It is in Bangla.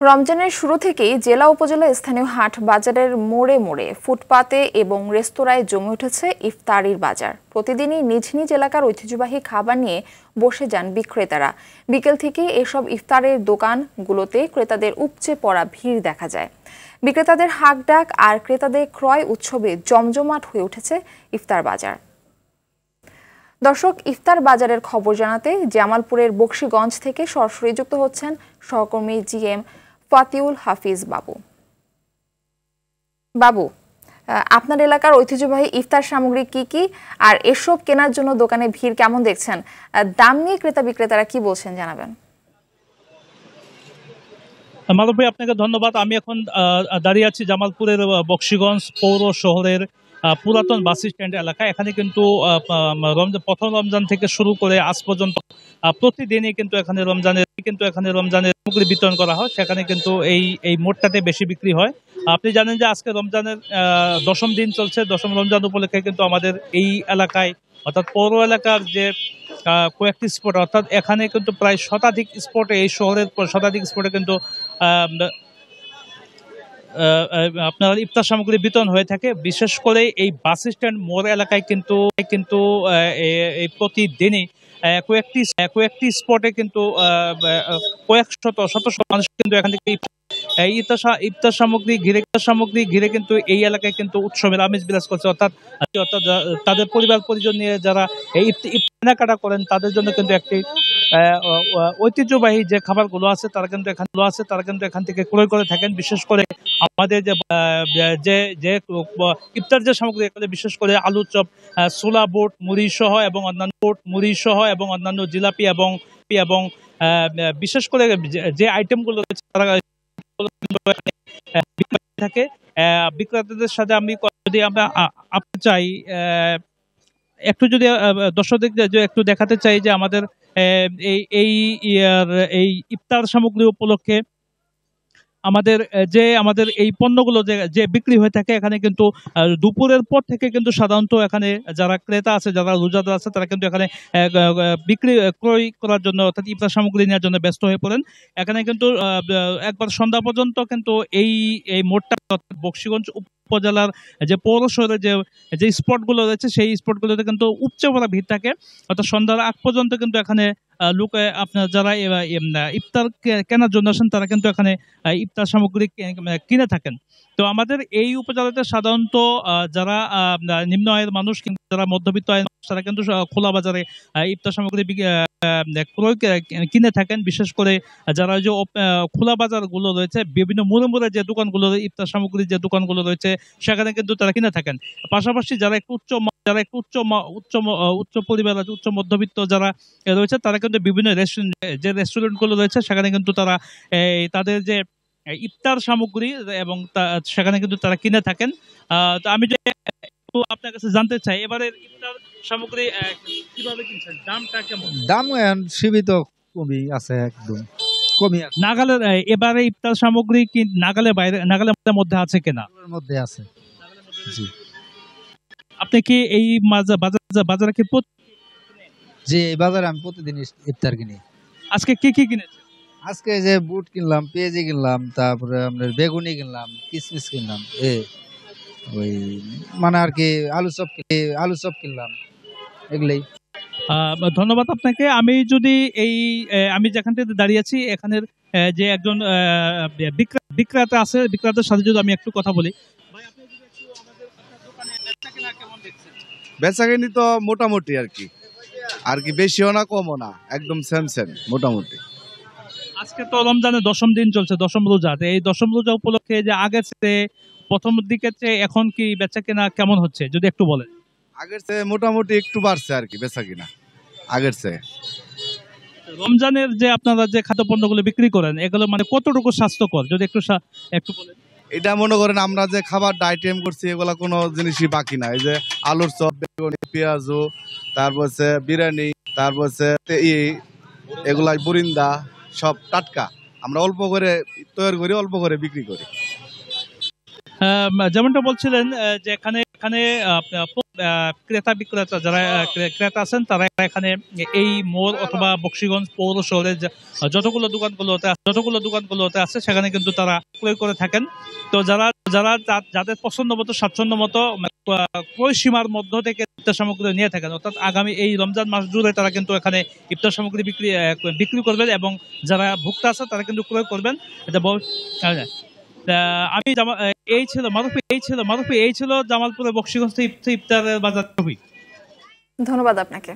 রমজানের শুরু থেকেই জেলা উপজেলা স্থানীয় হাট বাজারের মোড়ে মোড়ে ফুটপাতে এবং রেস্তোরাঁয় জমে উঠেছে ইফতারির বাজার। প্রতিদিনই নিজ নিজ এলাকার ঐতিহ্যবাহী খাবার নিয়ে বসে যান বিক্রেতারা। বিকেল থেকে এসব ইফতারের দোকানগুলোতে ক্রেতাদের উপচে পড়া ভিড় দেখা যায়। বিক্রেতাদের হাঁকডাক আর ক্রেতাদের ক্রয় উৎসবে জমজমাট হয়ে উঠেছে ইফতার বাজার। দর্শক, ইফতার বাজারের খবর জানাতে জামালপুরের বকশীগঞ্জ থেকে সরাসরি যুক্ত হচ্ছেন সহকর্মী জিএম ফাতিউল হাফিজ বাবু। আপনার এলাকার ঐতিহ্যবাহী ইফতার সামগ্রী কি কি, আর এসব কেনার জন্য দোকানে ভিড় কেমন দেখছেন? দাম নিয়ে ক্রেতা বিক্রেতারা কি বলছেন জানাবেন। মাধব ভাই, আপনাকে ধন্যবাদ। আমি এখন দাঁড়িয়ে আছি জামালপুরের বকশীগঞ্জ পৌর শহরের পুরাতন বাস স্ট্যান্ড এলাকায়। এখানে কিন্তু প্রথম রমজান থেকে শুরু করে আজ পর্যন্ত প্রতিদিনই কিন্তু এখানে রমজানের সামগ্রী বিতরণ করা হয়। সেখানে কিন্তু এই মোড়টাতে বেশি বিক্রি হয়। আপনি জানেন যে আজকে রমজানের 10ম দিন চলছে। 10ম রমজান উপলক্ষে কিন্তু আমাদের এই এলাকায় অর্থাৎ পৌর এলাকার যে কয়েকটি স্পট, অর্থাৎ এখানে কিন্তু প্রায় শতাধিক স্পটে, এই শহরের শতাধিক স্পটে কিন্তু আপনার ইফতার সামগ্রী বিতরণ হয়ে থাকে। বিশেষ করে এই বাস স্ট্যান্ড মোড় এলাকায় কিন্তু এই প্রতিদিনই কয়েকটি স্পটে কিন্তু কয়েক শত মানুষ কিন্তু এখান থেকে ইফতার সামগ্রী ঘিরে কিন্তু এই এলাকায় কিন্তু উৎসবের আমেজ বিরাজ করছে। অর্থাৎ তাদের পরিবার পরিজন নিয়ে যারা এই কেনাকাটা করেন তাদের জন্য কিন্তু একটি ঐতিহ্যবাহী যে খাবারগুলো আছে তারা কিন্তু এখান থেকে ক্রয় করে থাকেন। বিশেষ করে আমাদের যে ইফতার যে সামগ্রী, এখানে বিশেষ করে আলু চপ, ছোলা বুট মুড়ি সহ এবং অন্যান্য জিলাপি এবং বিশেষ করে যে আইটেমগুলো রয়েছে তারা থাকে। বিক্রেতাদের সাথে যদি আমরা আপনি চাই একটু যদি দর্শকদের একটু দেখাতে চাই যে আমাদের এই ইফতার সামগ্রী উপলক্ষে আমাদের এই পণ্যগুলো যে বিক্রি হয়ে থাকে, এখানে কিন্তু দুপুরের পর থেকে কিন্তু সাধারণত এখানে যারা ক্রেতা আছে, যারা রোজাদার আছে, তারা কিন্তু এখানে ক্রয় করার জন্য অর্থাৎ ইফতার সামগ্রী নেওয়ার জন্য ব্যস্ত হয়ে পড়েন। এখানে কিন্তু একবার সন্ধ্যা পর্যন্ত কিন্তু এই মোড়টা বকশীগঞ্জ উপজেলার যে পৌর শহরের যে স্পটগুলো রয়েছে সেই স্পটগুলোতে কিন্তু উপচে পড়া ভিড় থাকে। অর্থাৎ সন্ধ্যার আগ পর্যন্ত কিন্তু এখানে লোকে আপনার যারা ইফতার কেনার জন্য আসেন তারা কিন্তু এখানে ইফতার সামগ্রী কিনে থাকেন। তো আমাদের এই উপজেলাতে সাধারণত যারা নিম্ন আয়ের মানুষ কিংবা যারা মধ্যবিত্ত আয়ের মানুষ তারা কিন্তু খোলা বাজারে ইফতার সামগ্রী ক্রয় কিনে থাকেন। বিশেষ করে যারা যে খোলা বাজার গুলো রয়েছে, বিভিন্ন মোড়ে মোড়ে যে দোকানগুলো ইফতার সামগ্রীর যে দোকানগুলো রয়েছে সেখানে কিন্তু তারা কিনে থাকেন। পাশাপাশি যারা একটু উচ্চ পরিবার আছে, উচ্চ মধ্যবিত্ত যারা রয়েছে তারা কিন্তু বিভিন্ন রেস্টুরেন্ট গুলো রয়েছে সেখানে কিন্তু তারা তাদের যে ইফতার সামগ্রী এবং সেখানে কিন্তু তারা কিনে থাকেন। তো আমি যে আপনার কাছে জানতে চাই, এবারে ইফতার সামগ্রী কিভাবে কিনছেন, দামটা কেমন? দাম সীমিত কমই আছে, একদম কমই আছে। নাগালের এবারে ইফতার সামগ্রী কি নাগালের মধ্যে আছে কিনা? মধ্যে আছে। জি। আপনি কি এই বাজারে কি জি, এই বাজারে আমি প্রতিদিন ইফতার কিনি। আজকে কি কিনেছেন? আজকে যে বুট কিনলাম, পেঁয়াজি কিনলাম, তারপরে আপনার বেগুনি কিনলাম, কিশমিশ কিনলাম, ওই মানে আর কি আলু চপ কিনলাম, এগুলাই। ধন্যবাদ আপনাকে। আমি যেখান থেকে দাঁড়িয়ে আছি এখানের যে একজন বিক্রেতা আছে, বিক্রেতার সাথে যদি আমি একটু কথা বলি। বেচাকেনি তো মোটামুটি আর কি বেশিও না কমও না, একদম সেম মোটামুটি। আজকে তো রমজানের 10ম দিন চলছে, 10ম রোজা। এই 10ম রোজা উপলক্ষে যে আগের চেয়ে প্রথম দিকের চেয়ে এখন কি বেচাকেনা কেমন হচ্ছে যদি একটু বলেন। আগের চেয়ে মোটামুটি একটু বাড়ছে আর কি বেচাকেনা আগের চেয়ে। রমজানের যে আপনারা যে খাদ্যপণ্যগুলো বিক্রি করেন এগুলো মানে কতটুকু স্বাস্থ্যকর যদি একটু বলেন। এটা মনে করেন আমরা যে খাবার আইটেম করছি এগুলা কোনো জিনিসই বাকি না। এই যে আলুর চপ, বেগুনি, পেঁয়াজু, তারপর হচ্ছে বিরিয়ানি, তারপর হচ্ছে এগুলা বুরিন্দা সব টাটকা। আমরা অল্প করে তৈরি করি, অল্প করে বিক্রি করি। যেমনটা বলছিলেন যে এখানে এখানে ক্রেতা বিক্রেতা যারা ক্রেতা আছেন তারা এখানে এই মোড় অথবা বকশীগঞ্জ পৌর শহরের যতগুলো দোকানগুলোতে আছে সেখানে কিন্তু তারা ক্রয় করে থাকেন। তো যাদের পছন্দ মতো স্বাচ্ছন্দ্য মতো ক্রয় সীমার মধ্য থেকে ইফতার সামগ্রী নিয়ে থাকেন, অর্থাৎ আগামী এই রমজান মাস জুড়ে তারা কিন্তু এখানে ইফতার সামগ্রী বিক্রি করবেন এবং যারা ভোক্তা আছে তারা কিন্তু ক্রয় করবেন। এটা আমি এই ছিল জামালপুরের বকশীগঞ্জ ইফতারের বাজার ছবি। ধন্যবাদ আপনাকে।